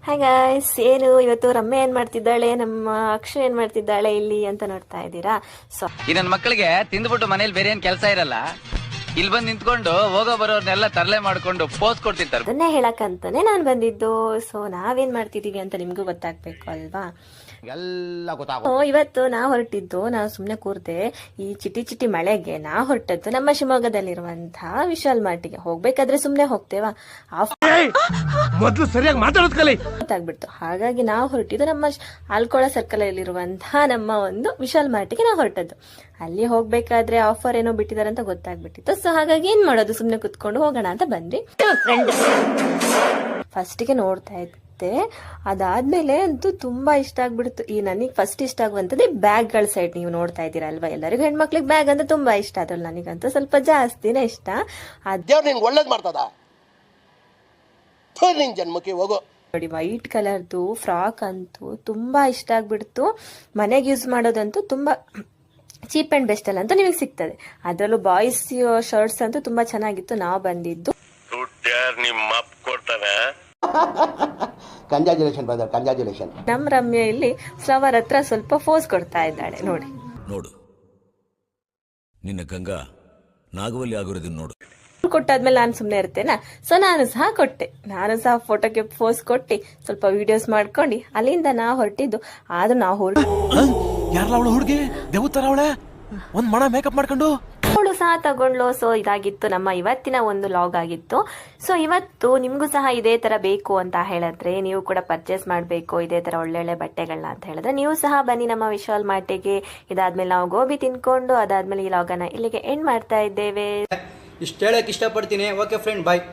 Hi guys, ಏನು ಇವತ್ತು ರಮ್ಯ ಏನ್ ಮಾಡ್ತಿದ್ದಾಳೆ, ನಮ್ಮ ಅಕ್ಷು ಏನ್ ಮಾಡ್ತಿದ್ದಾಳೆ ಇಲ್ಲಿ ಅಂತ ನೋಡ್ತಾ ಇದ್ದೀರಾ. ಸೊ ಈ ನನ್ನ ಮಕ್ಕಳಿಗೆ ತಿಂದ್ಬಿಟ್ಟು ಮನೇಲಿ ಬೇರೆ ಏನ್ ಕೆಲಸ ಇರಲ್ಲ, ಇಲ್ಲಿ ಬಂದು ನಿಂತ್ಕೊಂಡು ಹೋಗೋ ಬರೋರ್ನೆಲ್ಲ ತರಲೆ ಮಾಡ್ಕೊಂಡು ಪೋಸ್ ಕೊಡ್ತಿರ್ತಾರೆ. ಅದನ್ನೇ ಹೇಳಕ್ಕಂತಾನೆ ನಾನ್ ಬಂದಿದ್ದು. ಸೊ ನಾವೇನ್ ಮಾಡ್ತಿದೀವಿ ಅಂತ ನಿಮ್ಗೂ ಗೊತ್ತಾಗ್ಬೇಕು ಅಲ್ವಾ. ಎಲ್ಲ ಇವತ್ತು ನಾವು ಹೊರಟಿದ್ದು, ನಾವು ಸುಮ್ನೆ ಕೂರ್ದೆ ಈ ಚಿಟಿ ಚಿಟಿ ಮಳೆಗೆ ನಾ ಹೊರಟದ್ದು ನಮ್ಮ ಶಿವಮೊಗ್ಗದಲ್ಲಿರುವಂತಹ ವಿಶಾಲ್ ಮಾರ್ಟಿಗೆ. ಹೋಗ್ಬೇಕಾದ್ರೆ ಸುಮ್ನೆ ಹೋಗ್ತೇವಾ, ಮೊದಲು ಸರಿಯಾಗಿ ಮಾತಾಡೋದ್ ಕಲಿ ಗೊತ್ತಾಗ್ಬಿಡ್ತು. ಹಾಗಾಗಿ ನಾವು ಹೊರಟಿದ್ದು ನಮ್ಮ ಆಲ್ಕೊಳ ಸರ್ಕಲ್ ಅಲ್ಲಿರುವಂತಹ ನಮ್ಮ ಒಂದು ವಿಶಾಲ್ ಮಾರ್ಟಿಗೆ ನಾವು ಹೊರಟದ್ದು. ಅಲ್ಲಿ ಹೋಗ್ಬೇಕಾದ್ರೆ ಆಫರ್ ಏನೋ ಬಿಟ್ಟಿದಾರೆ ಅಂತ ಗೊತ್ತಾಗ್ಬಿಟ್ಟಿತ್ತು. ಸೊ ಹಾಗಾಗಿ ಏನ್ ಮಾಡೋದು, ಸುಮ್ನೆ ಕುತ್ಕೊಂಡು ಹೋಗೋಣ ಅಂತ ಬಂದ್ವಿ. ಫಸ್ಟಿಗೆ ನೋಡ್ತಾ ಇದ್ದೆ, ಅದಾದ್ಮೇಲೆ ಅಂತೂ ತುಂಬಾ ಇಷ್ಟ ಆಗ್ಬಿಡ್ತು. ಈ ನನಗೆ ಫಸ್ಟ್ ಇಷ್ಟ ಆಗುವಂತದ್ದು ಬ್ಯಾಗ್ ಗಳ ಸೈಡ್. ನೀವು ನೋಡ್ತಾ ಇದ್ದೀರಾ ಅಲ್ವಾ, ಎಲ್ಲರಿಗೂ ಹೆಣ್ಮಕ್ಳಿಗೆ ಬ್ಯಾಗ್ ಅಂತ ತುಂಬಾ ಇಷ್ಟ. ಅದ್ರಲ್ಲಿ ನನಗಂತೂ ಸ್ವಲ್ಪ ಜಾಸ್ತಿನೇ ಇಷ್ಟ. ಒಳ್ಳೇದ್ ಮಾಡ್ತದ ಜನ್ಮಕ್ಕೆ ಹೋಗೋ ನೋಡಿ, ವೈಟ್ ಕಲರ್ದು ಫ್ರಾಕ್ ಅಂತೂ ತುಂಬಾ ಇಷ್ಟ ಆಗ್ಬಿಡ್ತು. ಮನೆಗೆ ಯೂಸ್ ಮಾಡೋದಂತೂ ತುಂಬಾ ಚೀಪ್ ಅಂಡ್ ಬೆಸ್ಟ್ ಅಲ್ಲ ಅಂತ ನಿಮಗೆ ಸಿಗ್ತದೆ. ಅದರಲ್ಲೂ ಬಾಯ್ಸ್ ಶರ್ಟ್ಸ್ ಅಂತೂ ತುಂಬಾ ಚೆನ್ನಾಗಿತ್ತು. ನಾವು ಬಂದಿದ್ದು ಕಂಗ್ರಾಚುಲೇಷನ್. ನಮ್ ರಮ್ಯ ಇಲ್ಲಿ ಫ್ಲವರ್ ಹತ್ರ ಸ್ವಲ್ಪ ಫೋಸ್ ಕೊಡ್ತಾ ಇದ್ದಾಳೆ. ನೋಡಿ ನೋಡು, ನಿನ್ನ ಗಂಗಾ ನಾಗವಲ್ಲಿ ಆಗಿರೋದನ್ನ ನೋಡು. ಕೊಟ್ಟಾದ್ಮೇಲೆ ನಾನು ಸುಮ್ನೆ ಇರ್ತೇನಾ. ಸೊ ನಾನು ಸಹ ಕೊಟ್ಟೆ, ನಾನು ಸಹ ಫೋಟೋಗೆ ಪೋಸ್ ಕೊಟ್ಟು ಸ್ವಲ್ಪ ವಿಡಿಯೋಸ್ ಮಾಡ್ಕೊಂಡು ಅಲ್ಲಿಂದ ನಾ ಹೊರಟಿದ್ದು. ಆದ್ರೂ ನಾವು ಯಾರಲ್ಲ ಹುಡುಗಿ ದೇವತರ ಅವಳೆ ಒಂದ್ ಮಣ ಮೇಕಪ್ ಮಾಡ್ಕೊಂಡು ಅವಳು ಸಹ ತಗೊಂಡ್ಲು. ಸೊ ಇದಾಗಿತ್ತು ನಮ್ಮ ಇವತ್ತಿನ ಒಂದು ಲಾಗ್ ಆಗಿತ್ತು. ಸೊ ಇವತ್ತು ನಿಮ್ಗೂ ಸಹ ಇದೇ ತರ ಬೇಕು ಅಂತ ಹೇಳಿದ್ರೆ, ನೀವು ಕೂಡ ಪರ್ಚೇಸ್ ಮಾಡಬೇಕು ಇದೇ ತರ ಒಳ್ಳೊಳ್ಳೆ ಬಟ್ಟೆಗಳನ್ನ ಅಂತ ಹೇಳಿದ್ರೆ, ನೀವು ಸಹ ಬನ್ನಿ ನಮ್ಮ ವಿಶಾಲ್ ಮಾರ್ಟಿಗೆ. ಇದಾದ್ಮೇಲೆ ನಾವು ಗೋಬಿ ತಿನ್ಕೊಂಡು ಅದಾದ್ಮೇಲೆ ಈ ಲಾಗನ್ನ ಇಲ್ಲಿಗೆ ಎಂಡ್ ಮಾಡ್ತಾ ಇದ್ದೇವೆ. ಇಷ್ಟು ಹೇಳಕ್ ಇಷ್ಟಪಡ್ತೀನಿ. ಓಕೆ ಫ್ರೆಂಡ್, ಬಾಯ್.